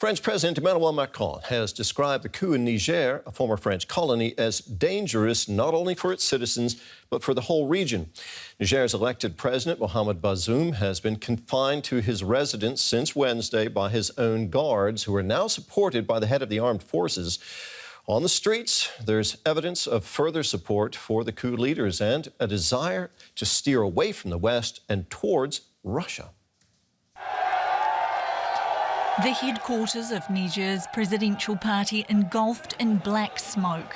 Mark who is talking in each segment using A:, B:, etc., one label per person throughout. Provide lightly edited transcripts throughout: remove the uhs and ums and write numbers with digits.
A: French President Emmanuel Macron has described the coup in Niger, a former French colony, as dangerous not only for its citizens, but for the whole region. Niger's elected president, Mohamed Bazoum, has been confined to his residence since Wednesday by his own guards, who are now supported by the head of the armed forces. On the streets, there's evidence of further support for the coup leaders and a desire to steer away from the West and towards Russia.
B: The headquarters of Niger's presidential party engulfed in black smoke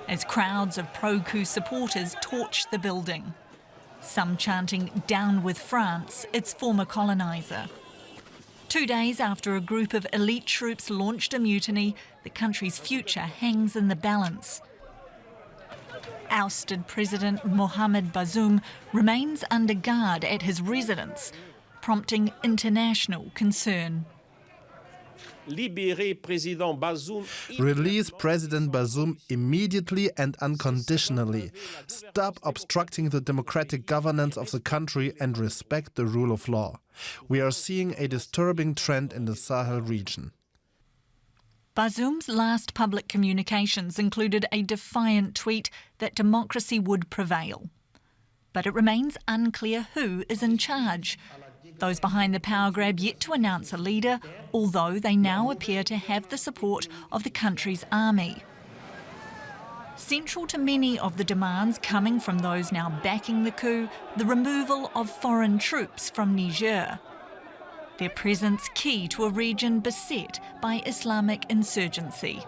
B: as crowds of pro-coup supporters torched the building. Some chanting, "Down with France," its former coloniser. 2 days after a group of elite troops launched a mutiny, the country's future hangs in the balance. Ousted President Mohamed Bazoum remains under guard at his residence, prompting international concern.
C: Release President Bazoum immediately and unconditionally. Stop obstructing the democratic governance of the country and respect the rule of law. We are seeing a disturbing trend in the Sahel region.
B: Bazoum's last public communications included a defiant tweet that democracy would prevail. But it remains unclear who is in charge. Those behind the power grab yet to announce a leader, although they now appear to have the support of the country's army. Central to many of the demands coming from those now backing the coup, the removal of foreign troops from Niger. Their presence key to a region beset by Islamic insurgency.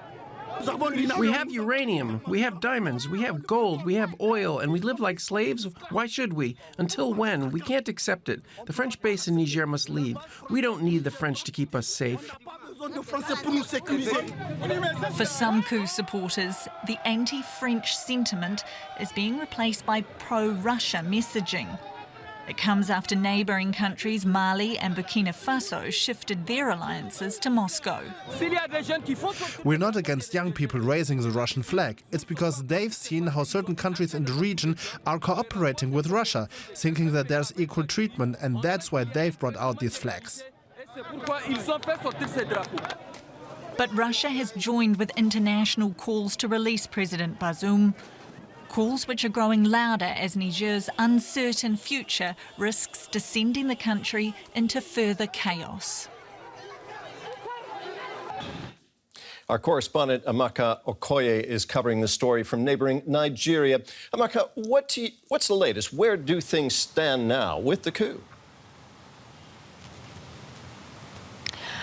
D: We have uranium, we have diamonds, we have gold, we have oil, and we live like slaves? Why should we? Until when? We can't accept it. The French base in Niger must leave. We don't need the French to keep us safe.
B: For some coup supporters, the anti-French sentiment is being replaced by pro-Russia messaging. It comes after neighbouring countries Mali and Burkina Faso shifted their alliances to Moscow.
C: We're not against young people raising the Russian flag. It's because they've seen how certain countries in the region are cooperating with Russia, thinking that there's equal treatment, and that's why they've brought out these flags.
B: But Russia has joined with international calls to release President Bazoum. Calls which are growing louder as Niger's uncertain future risks descending the country into further chaos.
A: Our correspondent Amaka Okoye is covering the story from neighbouring Nigeria. Amaka, what's the latest? Where do things stand now with the coup?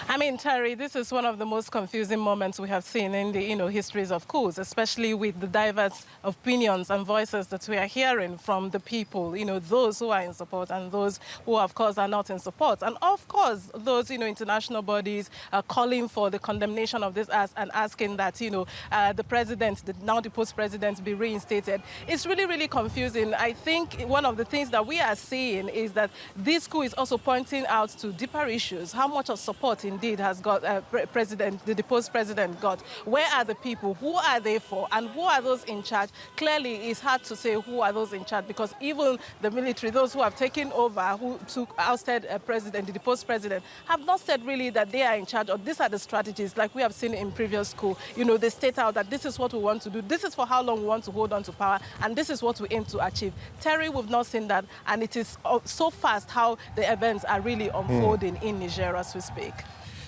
E: I mean, Terry, this is one of the most confusing moments we have seen in the, histories of coups, especially with the diverse opinions and voices that we are hearing from the people, those who are in support and those who, of course, are not in support. And, of course, those, international bodies are calling for the condemnation of this act and asking that, the president, the now deposed president, be reinstated. It's really, really confusing. I think one of the things that we are seeing is that this coup is also pointing out to deeper issues. How much of support indeed has got the deposed president got? Where are the people? Who are they for? And who are those in charge? Clearly, it's hard to say who are those in charge because even the military, those who have taken over, who ousted the deposed president, have not said really that they are in charge or these are the strategies like we have seen in previous coup. They state out that this is what we want to do, this is for how long we want to hold on to power, and this is what we aim to achieve. Terry, we've not seen that, and it is so fast how the events are really unfolding in Niger as we speak.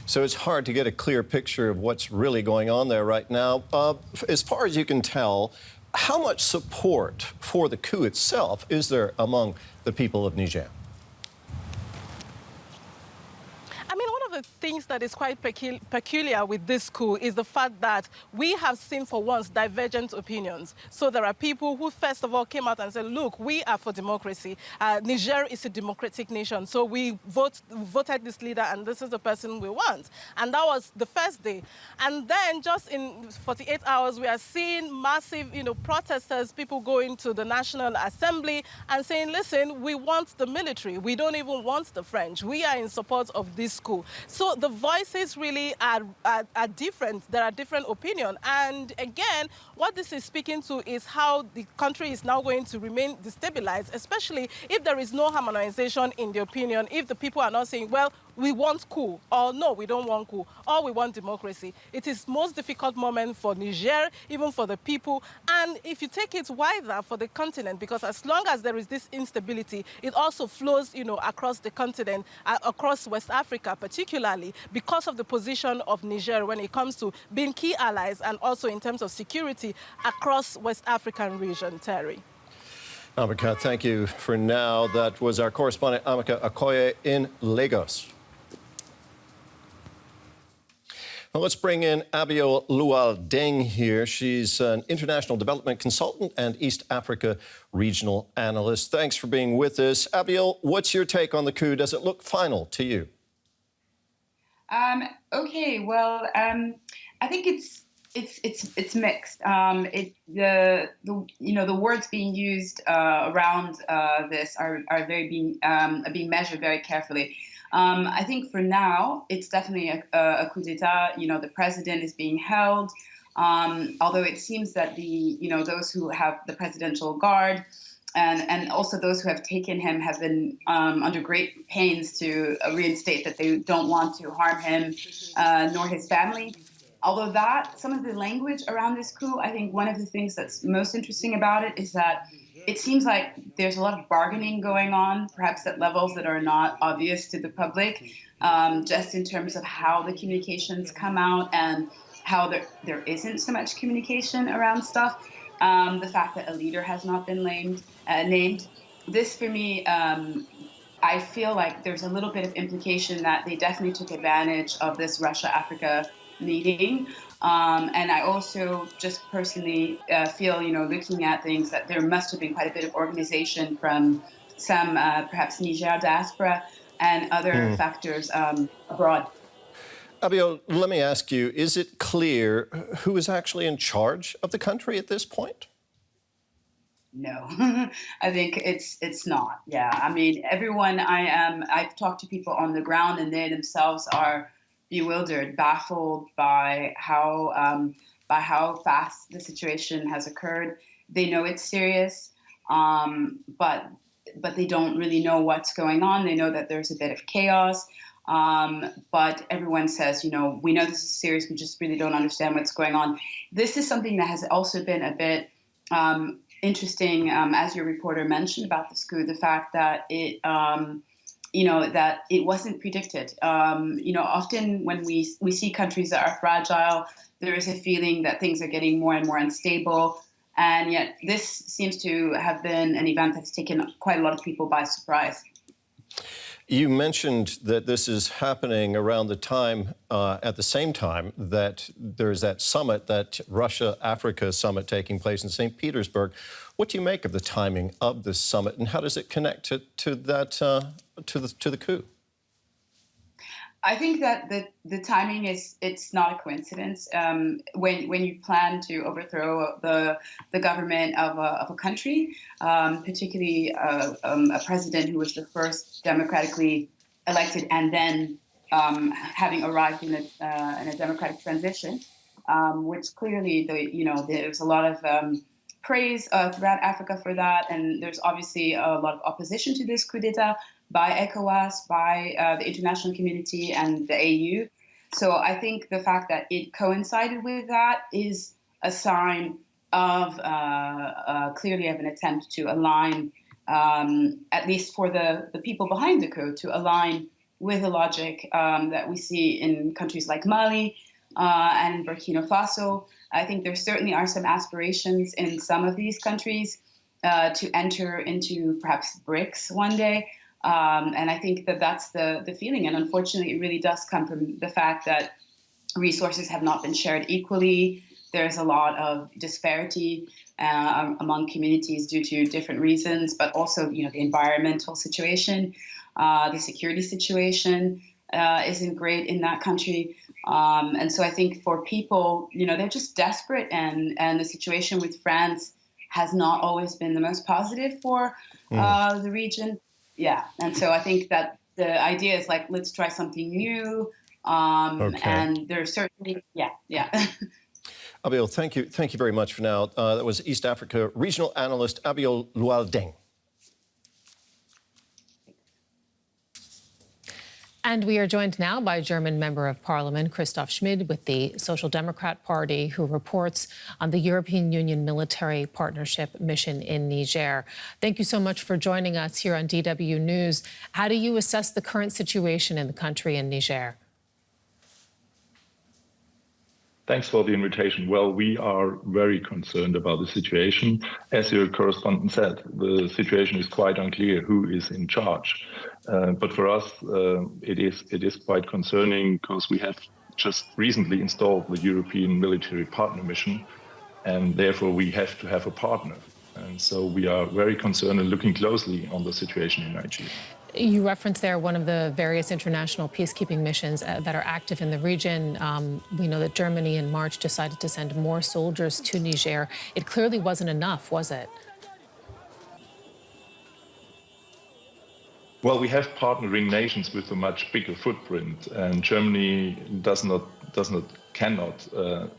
A: So it's hard to get a clear picture of what's really going on there right now. As far as you can tell, how much support for the coup itself is there among the people of Niger?
E: I mean, one of the things that is quite peculiar with this coup is the fact that we have seen for once divergent opinions. So there are people who first of all came out and said, look, we are for democracy. Niger is a democratic nation, so we voted this leader and this is the person we want. And that was the first day. And then just in 48 hours, we are seeing massive, protesters, people going to the National Assembly and saying, listen, we want the military. We don't even want the French. We are in support of this coup. So the voices really are different. There are different opinions. And again, what this is speaking to is how the country is now going to remain destabilized, especially if there is no harmonization in the opinion, if the people are not saying, well, we want coup, or no, we don't want coup, or we want democracy. It is most difficult moment for Niger, even for the people, and if you take it wider for the continent, because as long as there is this instability, it also flows, across the continent, across West Africa particularly, because of the position of Niger when it comes to being key allies and also in terms of security across West African region, Terry.
A: Amaka, thank you for now. That was our correspondent, Amaka Okoye, in Lagos. Well, let's bring in Abiol Lual Deng here. She's an international development consultant and East Africa regional analyst. Thanks for being with us. Abiol, what's your take on the coup? Does it look final to you?
F: Okay, well, I think it's mixed. The words being used around this are being measured very carefully. I think for now it's definitely a coup d'état. The president is being held, although it seems that those who have the presidential guard and also those who have taken him have been under great pains to reinstate that they don't want to harm him nor his family. Although some of the language around this coup, I think one of the things that's most interesting about it is that it seems like there's a lot of bargaining going on, perhaps at levels that are not obvious to the public, just in terms of how the communications come out and how there isn't so much communication around stuff. The fact that a leader has not been named. This, for me, I feel like there's a little bit of implication that they definitely took advantage of this Russia-Africa meeting. And I also just personally feel, looking at things, that there must have been quite a bit of organization from some perhaps Niger diaspora and other factors abroad.
A: Abiol, let me ask you, is it clear who is actually in charge of the country at this point?
F: No, I think it's not. Yeah, I mean, I've talked to people on the ground and they themselves are bewildered, baffled by how fast the situation has occurred. They know it's serious, but they don't really know what's going on. They know that there's a bit of chaos, but everyone says, we know this is serious. We just really don't understand what's going on. This is something that has also been a bit interesting, as your reporter mentioned about this coup, the fact that it wasn't predicted. Often when we see countries that are fragile, there is a feeling that things are getting more and more unstable. And yet this seems to have been an event that's taken quite a lot of people by surprise.
A: You mentioned that this is happening around the time, at the same time that there's that summit, that Russia-Africa summit taking place in St. Petersburg. What do you make of the timing of this summit, and how does it connect to the coup?
F: I think that the timing it's not a coincidence. When you plan to overthrow the government of a country, particularly a president who was the first democratically elected and then having arrived in a democratic transition, which clearly there's a lot of praise throughout Africa for that, and there's obviously a lot of opposition to this coup d'état by ECOWAS, by the international community and the AU. So I think the fact that it coincided with that is a sign of clearly of an attempt to align, at least for the people behind the coup, to align with the logic that we see in countries like Mali and Burkina Faso. I think there certainly are some aspirations in some of these countries to enter into perhaps BRICS one day. And I think that's the feeling. And unfortunately, it really does come from the fact that resources have not been shared equally. There's a lot of disparity among communities due to different reasons, but also, the environmental situation, the security situation isn't great in that country. And so I think for people, they're just desperate, and the situation with France has not always been the most positive for the region. Yeah, and so I think that the idea is like, let's try something new. Okay. And there's certainly, yeah.
A: Abiol, thank you very much for now. That was East Africa regional analyst Abiol Lual Deng.
G: And we are joined now by German Member of Parliament Christoph Schmid with the Social Democrat Party, who reports on the European Union military partnership mission in Niger. Thank you so much for joining us here on DW News. How do you assess the current situation in the country in Niger?
H: Thanks for the invitation. Well, we are very concerned about the situation. As your correspondent said, the situation is quite unclear who is in charge. But for us, it is quite concerning because we have just recently installed the European military partner mission, and therefore we have to have a partner. And so we are very concerned and looking closely on the situation in Niger.
G: You referenced there one of the various international peacekeeping missions that are active in the region. We know that Germany in March decided to send more soldiers to Niger. It clearly wasn't enough, was it?
H: Well, we have partnering nations with a much bigger footprint, and Germany cannot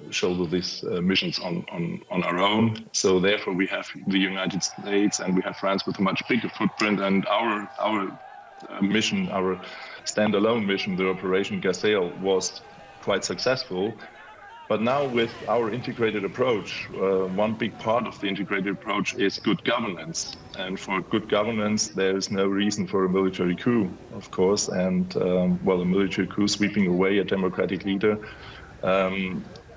H: shoulder these missions on our own. So therefore, we have the United States and we have France with a much bigger footprint, and our mission, our standalone mission, the Operation Gazelle, was quite successful. But now with our integrated approach, one big part of the integrated approach is good governance. And for good governance, there is no reason for a military coup, of course. And well, a military coup sweeping away a democratic leader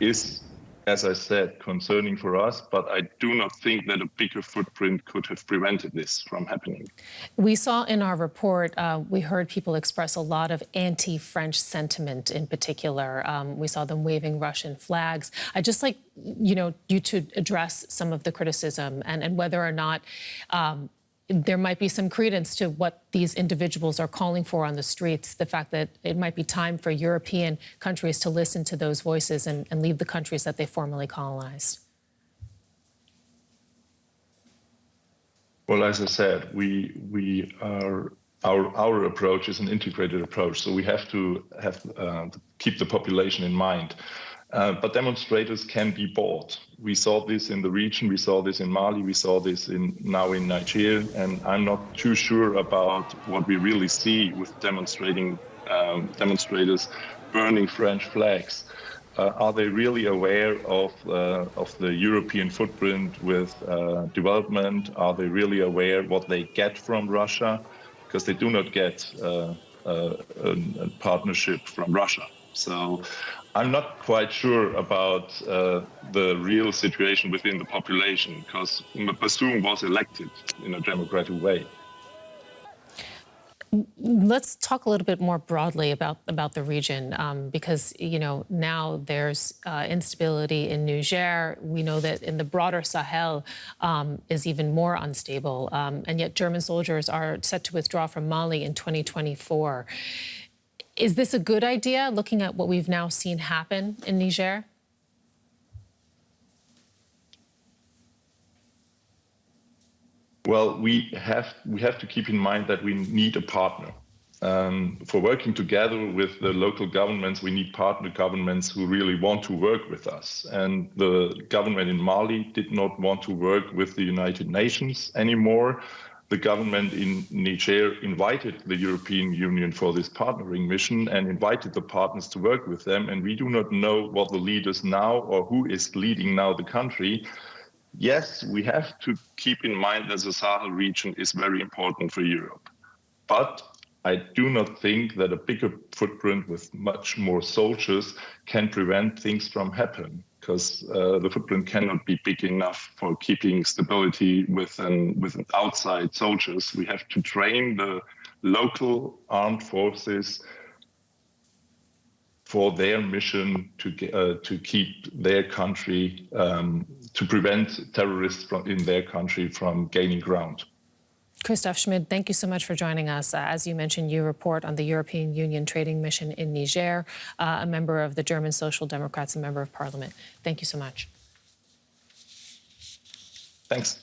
H: is, as I said, concerning for us, but I do not think that a bigger footprint could have prevented this from happening.
G: We saw in our report, we heard people express a lot of anti-French sentiment in particular. We saw them waving Russian flags. I'd just like, you to address some of the criticism and whether or not there might be some credence to what these individuals are calling for on the streets, the fact that it might be time for European countries to listen to those voices and leave the countries that they formerly colonized.
H: Well, as I said, our approach is an integrated approach, so we have to keep the population in mind. But demonstrators can be bought. We saw this in the region, we saw this in Mali, we saw this now in Niger, and I'm not too sure about what we really see with demonstrators burning French flags. Are they really aware of the European footprint with development? Are they really aware what they get from Russia? Because they do not get a partnership from Russia. So I'm not quite sure about the real situation within the population, because Bazoum was elected in a democratic way.
G: Let's talk a little bit more broadly about the region, because now there's instability in Niger. We know that in the broader Sahel is even more unstable, and yet German soldiers are set to withdraw from Mali in 2024. Is this a good idea, looking at what we've now seen happen in Niger?
H: Well, we have to keep in mind that we need a partner. For working together with the local governments, we need partner governments who really want to work with us. And the government in Mali did not want to work with the United Nations anymore. The government in Niger invited the European Union for this partnering mission and invited the partners to work with them. And we do not know what the leaders now or who is leading now the country. Yes, we have to keep in mind that the Sahel region is very important for Europe. But I do not think that a bigger footprint with much more soldiers can prevent things from happening, because the footprint cannot be big enough for keeping stability with outside soldiers. We have to train the local armed forces for their mission to keep their country, to prevent terrorists in their country from gaining ground.
G: Christoph Schmid, thank you so much for joining us. As you mentioned, you report on the European Union trading mission in Niger, a member of the German Social Democrats, a member of Parliament. Thank you so much.
H: Thanks.